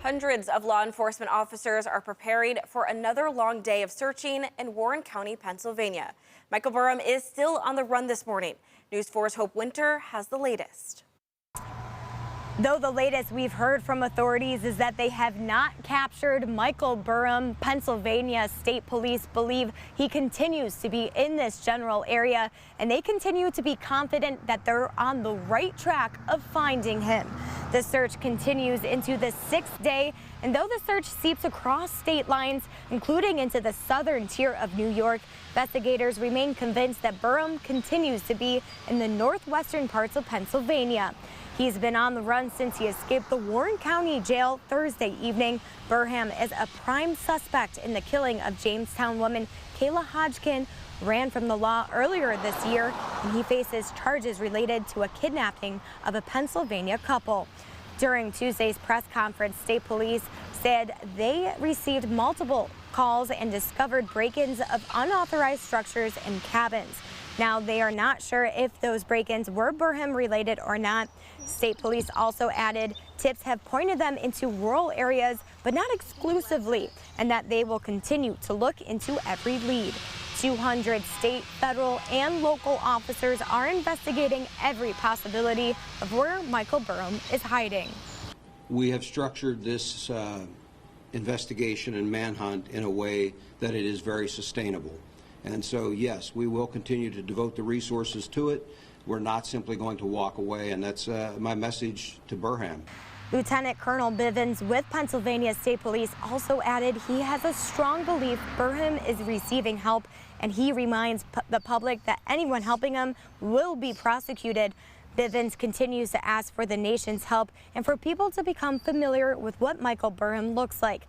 Hundreds of law enforcement officers are preparing for another long day of searching in Warren County, Pennsylvania. Michael Burham is still on the run this morning. News 4's Hope Winter has the latest. Though the latest we've heard from authorities is that they have not captured Michael Burham, Pennsylvania State Police believe he continues to be in this general area, and they continue to be confident that they're on the right track of finding him. The search continues into the 6th day, and though the search seeps across state lines, including into the southern tier of New York, investigators remain convinced that Burham continues to be in the northwestern parts of Pennsylvania. He's been on the run since he escaped the Warren County Jail Thursday evening. Burham is a prime suspect in the killing of Jamestown woman Kayla Hodgkin, ran from the law earlier this year, and he faces charges related to a kidnapping of a Pennsylvania couple. During Tuesday's press conference, state police said they received multiple calls and discovered break-ins of unauthorized structures and cabins. Now, they are not sure if those break-ins were Burham related or not. State police also added tips have pointed them into rural areas, but not exclusively, and that they will continue to look into every lead. 200 state, federal, and local officers are investigating every possibility of where Michael Burham is hiding. We have structured this investigation and manhunt in a way that it is very sustainable. And so, yes, we will continue to devote the resources to it. We're not simply going to walk away, and that's my message to Burham. Lieutenant Colonel Bivens with Pennsylvania State Police also added he has a strong belief Burham is receiving help, and he reminds the public that anyone helping him will be prosecuted. Bivens continues to ask for the nation's help and for people to become familiar with what Michael Burham looks like.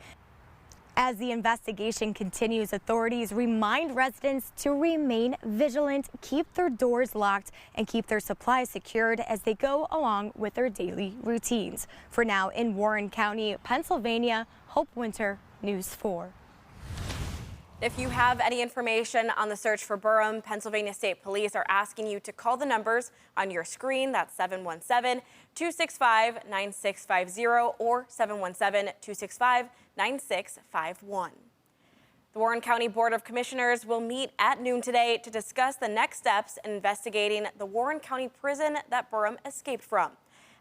As the investigation continues, authorities remind residents to remain vigilant, keep their doors locked, and keep their supplies secured as they go along with their daily routines. For now, in Warren County, Pennsylvania, Hope Winter, News 4. If you have any information on the search for Burham, Pennsylvania State Police are asking you to call the numbers on your screen. That's 717-265-9650 or 717-265-9651. The Warren County Board of Commissioners will meet at noon today to discuss the next steps in investigating the Warren County prison that Burham escaped from.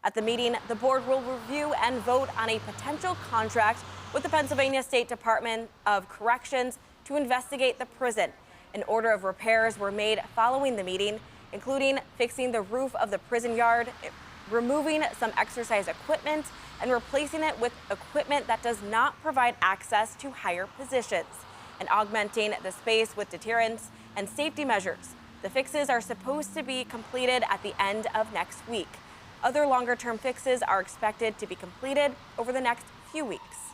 At the meeting, the board will review and vote on a potential contract with the Pennsylvania State Department of Corrections to investigate the prison. An order of repairs were made following the meeting, including fixing the roof of the prison yard, removing some exercise equipment, and replacing it with equipment that does not provide access to higher positions, and augmenting the space with deterrence and safety measures. The fixes are supposed to be completed at the end of next week. Other longer-term fixes are expected to be completed over the next few weeks.